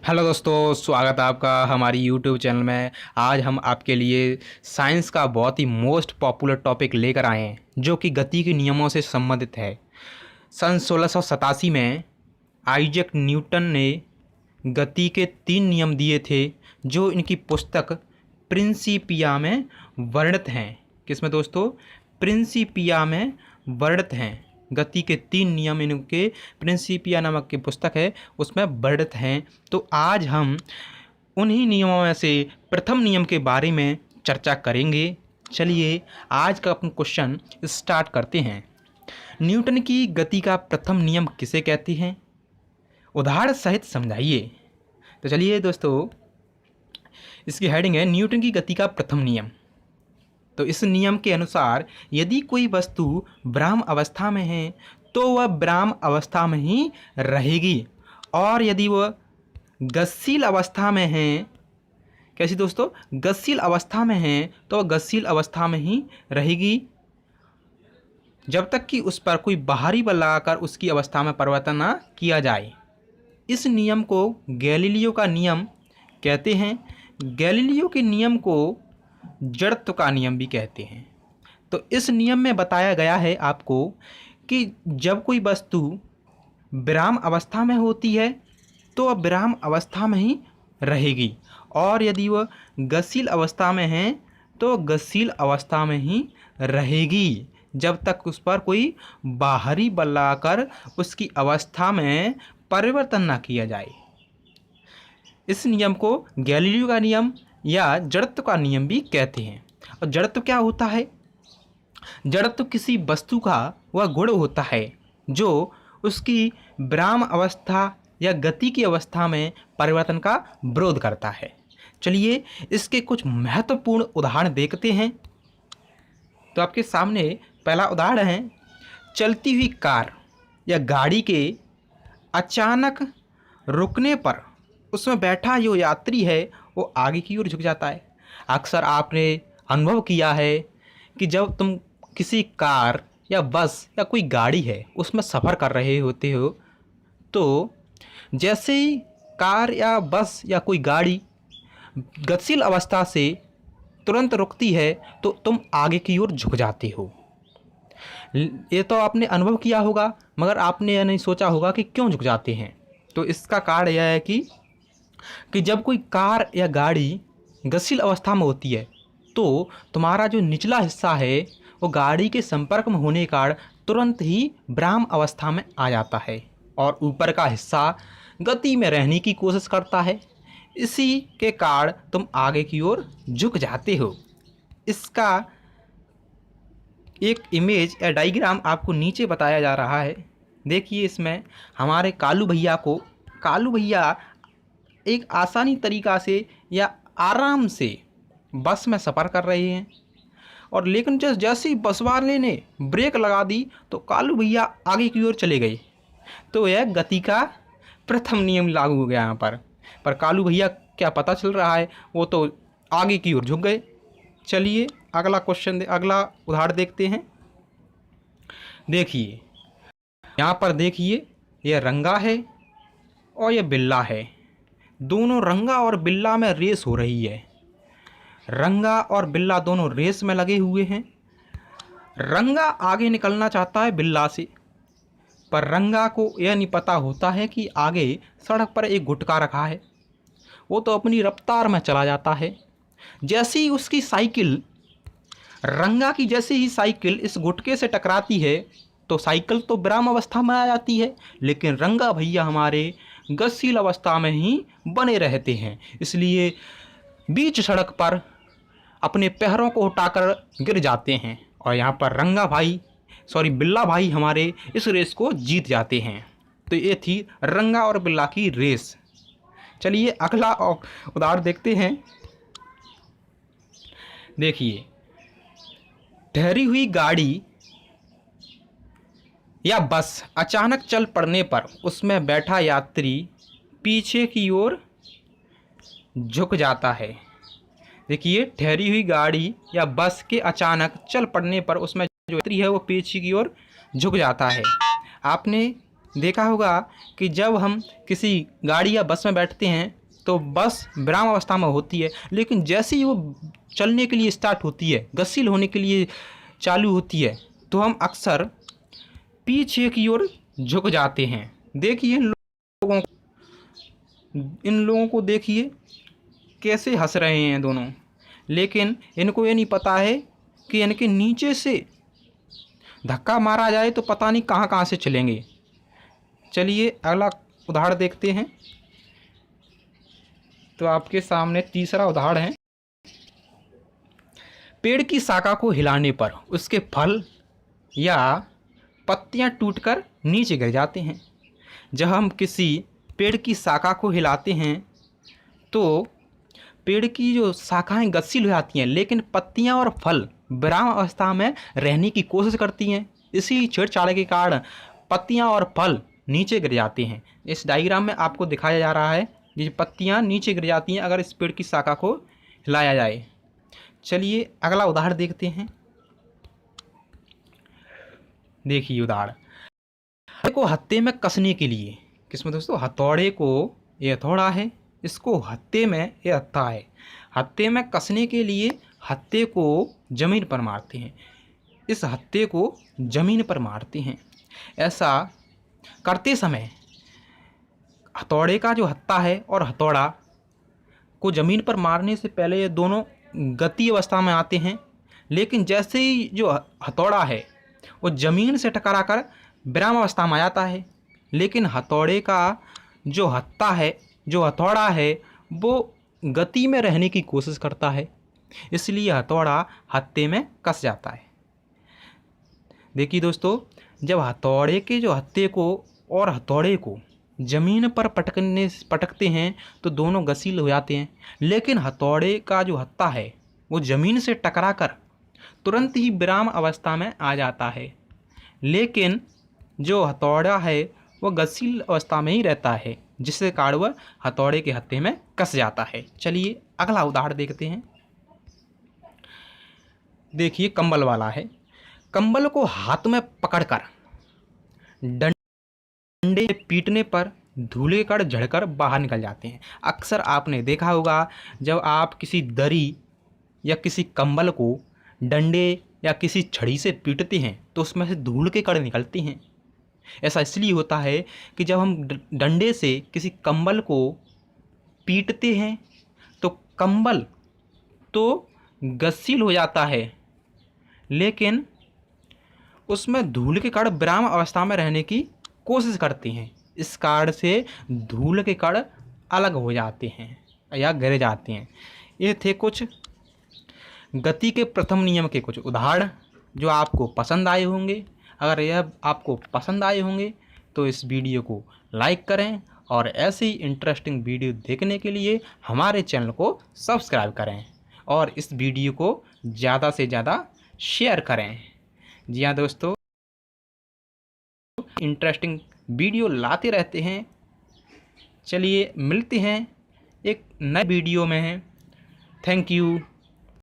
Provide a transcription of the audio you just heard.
Hello दोस्तों, स्वागत है आपका हमारी यूट्यूब चैनल में। आज हम आपके लिए साइंस का बहुत ही मोस्ट पॉपुलर टॉपिक लेकर आए हैं जो कि गति के नियमों से संबंधित है। सन 1687 में आइजैक न्यूटन ने गति के 3 नियम दिए थे जो इनकी पुस्तक प्रिंसिपिया में वर्णित हैं। किसमें दोस्तों? प्रिंसिपिया में वर्णित हैं। गति के 3 नियम इनके प्रिंसिपिया नामक की पुस्तक है उसमें वर्णित हैं। तो आज हम उन्हीं नियमों में से प्रथम नियम के बारे में चर्चा करेंगे। चलिए आज का अपन क्वेश्चन स्टार्ट करते हैं। न्यूटन की गति का प्रथम नियम किसे कहते हैं? उदाहरण सहित समझाइए। तो चलिए दोस्तों, इसकी हेडिंग है न्यूटन की गति का प्रथम नियम। तो इस नियम के अनुसार यदि कोई वस्तु विराम अवस्था में है तो वह विराम अवस्था में ही रहेगी, और यदि वह गतिशील अवस्था में है, कैसी दोस्तों? गतिशील अवस्था में है तो वह गतिशील अवस्था में ही रहेगी जब तक कि उस पर कोई बाहरी बल लगाकर उसकी अवस्था में परिवर्तन न किया जाए। इस नियम को गैलीलियो का नियम कहते हैं। गैलीलियो के नियम को जड़त्व का नियम भी कहते हैं। तो इस नियम में बताया गया है आपको कि जब कोई वस्तु विराम अवस्था में होती है तो वह विराम अवस्था में ही रहेगी, और यदि वह गतिशील अवस्था में है तो गतिशील अवस्था में ही रहेगी जब तक उस पर कोई बाहरी बल लगाकर उसकी अवस्था में परिवर्तन न किया जाए। इस नियम को गैलीलियो का नियम या जड़त्व का नियम भी कहते हैं। और जड़त्व क्या होता है? जड़त्व किसी वस्तु का वह गुण होता है जो उसकी विराम अवस्था या गति की अवस्था में परिवर्तन का विरोध करता है। चलिए इसके कुछ महत्वपूर्ण उदाहरण देखते हैं। तो आपके सामने पहला उदाहरण है, चलती हुई कार या गाड़ी के अचानक रुकने पर उसमें बैठा जो यात्री है वो आगे की ओर झुक जाता है। अक्सर आपने अनुभव किया है कि जब तुम किसी कार या बस या कोई गाड़ी है उसमें सफ़र कर रहे होते हो तो जैसे ही कार या बस या कोई गाड़ी गतिशील अवस्था से तुरंत रुकती है तो तुम आगे की ओर झुक जाते हो। ये तो आपने अनुभव किया होगा, मगर आपने यह नहीं सोचा होगा कि क्यों झुक जाते हैं। तो इसका कारण यह है कि जब कोई कार या गाड़ी गतिशील अवस्था में होती है तो तुम्हारा जो निचला हिस्सा है वो गाड़ी के संपर्क में होने के कारण तुरंत ही विराम अवस्था में आ जाता है और ऊपर का हिस्सा गति में रहने की कोशिश करता है। इसी के कारण तुम आगे की ओर झुक जाते हो। इसका एक इमेज या डायग्राम आपको नीचे बताया जा रहा है। देखिए, इसमें हमारे कालू भैया एक आसानी तरीक़ा से या आराम से बस में सफ़र कर रहे हैं, और लेकिन जैसे ही बस वाले ने ब्रेक लगा दी तो कालू भैया आगे की ओर चले गए। तो यह गति का प्रथम नियम लागू हो गया यहाँ पर कालू भैया क्या पता चल रहा है, वो तो आगे की ओर झुक गए। चलिए अगला उदाहरण देखते हैं। देखिए यहाँ पर, देखिए यह रंगा है और यह बिल्ला है। दोनों रंगा और बिल्ला में रेस हो रही है। रंगा और बिल्ला दोनों रेस में लगे हुए हैं। रंगा आगे निकलना चाहता है बिल्ला से, पर रंगा को यह नहीं पता होता है कि आगे सड़क पर एक गुटका रखा है। वो तो अपनी रफ्तार में चला जाता है। जैसे ही उसकी साइकिल, रंगा की जैसे ही साइकिल इस गुटके से टकराती है तो साइकिल तो विराम अवस्था में आ जाती है, लेकिन रंगा भैया हमारे गतिशील अवस्था में ही बने रहते हैं। इसलिए बीच सड़क पर अपने पैरों को उठाकर गिर जाते हैं और यहाँ पर बिल्ला भाई हमारे इस रेस को जीत जाते हैं। तो ये थी रंगा और बिल्ला की रेस। चलिए अगला उदाहरण देखते हैं। देखिए, ठहरी हुई गाड़ी या बस अचानक चल पड़ने पर उसमें बैठा यात्री पीछे की ओर झुक जाता है। देखिए, ठहरी हुई गाड़ी या बस के अचानक चल पड़ने पर उसमें जो यात्री है वो पीछे की ओर झुक जाता है। आपने देखा होगा कि जब हम किसी गाड़ी या बस में बैठते हैं तो बस विराम अवस्था में होती है, लेकिन जैसे ही वो चलने के लिए स्टार्ट होती है, गतिशील होने के लिए चालू होती है, तो हम अक्सर पीछे की ओर झुक जाते हैं। देखिए इन लोगों को देखिए कैसे हंस रहे हैं दोनों, लेकिन इनको ये नहीं पता है कि इनके नीचे से धक्का मारा जाए तो पता नहीं कहाँ कहाँ से चलेंगे। चलिए अगला उदाहरण देखते हैं। तो आपके सामने तीसरा उदाहरण है। पेड़ की शाखा को हिलाने पर उसके फल या पत्तियां टूटकर नीचे गिर जाते हैं। जब हम किसी पेड़ की शाखा को हिलाते हैं तो पेड़ की जो शाखाएं गतिशील हो जाती हैं, लेकिन पत्तियां और फल विराम अवस्था में रहने की कोशिश करती हैं। इसी छेड़छाड़ के कारण पत्तियां और फल नीचे गिर जाते हैं। इस डायग्राम में आपको दिखाया जा रहा है ये पत्तियां नीचे गिर जाती हैं अगर इस पेड़ की शाखा को हिलाया जाए। चलिए अगला उदाहरण देखते हैं। देखिए उदाहरण को हत्थे में कसने के लिए, किसमें दोस्तों, हथौड़े को, ये हथौड़ा है, इसको हत्थे में, ये हत्था है, हत्थे में कसने के लिए हत्थे को जमीन पर मारते हैं। इस हत्थे को जमीन पर मारते हैं। ऐसा करते समय हथौड़े का जो हत्था है और हथौड़ा को ज़मीन पर मारने से पहले ये दोनों गति अवस्था में आते हैं, लेकिन जैसे ही जो हथौड़ा है वो ज़मीन से टकराकर विराम अवस्था में आ जाता है, लेकिन हथौड़े का जो हत्था है, जो हथौड़ा है, वो गति में रहने की कोशिश करता है, इसलिए हथौड़ा हत्थे में कस जाता है। देखिए दोस्तों, जब हथौड़े के जो हत्थे को और हथौड़े को ज़मीन पर पटकते हैं तो दोनों गतिशील हो जाते हैं, लेकिन हथौड़े का जो हत्था है वो ज़मीन से टकराकर तुरंत ही विराम अवस्था में आ जाता है, लेकिन जो हथौड़ा है वो गतिशील अवस्था में ही रहता है, जिसके कारण वह हथौड़े के हत्थे में कस जाता है। चलिए अगला उदाहरण देखते हैं। देखिए कंबल वाला है। कंबल को हाथ में पकड़कर डंडे पीटने पर धूले कण झड़कर बाहर निकल जाते हैं। अक्सर आपने देखा होगा जब आप किसी दरी या किसी कंबल को डंडे या किसी छड़ी से पीटते हैं तो उसमें से धूल के कण निकलते हैं। ऐसा इसलिए होता है कि जब हम डंडे से किसी कंबल को पीटते हैं तो कंबल तो गतिशील हो जाता है, लेकिन उसमें धूल के कण विराम अवस्था में रहने की कोशिश करते हैं। इस कारण से धूल के कण अलग हो जाते हैं या गिर जाते हैं। ये थे कुछ गति के प्रथम नियम के कुछ उदाहरण जो आपको पसंद आए होंगे। अगर यह आपको पसंद आए होंगे तो इस वीडियो को लाइक करें और ऐसे ही इंटरेस्टिंग वीडियो देखने के लिए हमारे चैनल को सब्सक्राइब करें और इस वीडियो को ज़्यादा से ज़्यादा शेयर करें। जी हाँ दोस्तों, इंटरेस्टिंग वीडियो लाते रहते हैं। चलिए मिलते हैं एक नए वीडियो में। Thank you.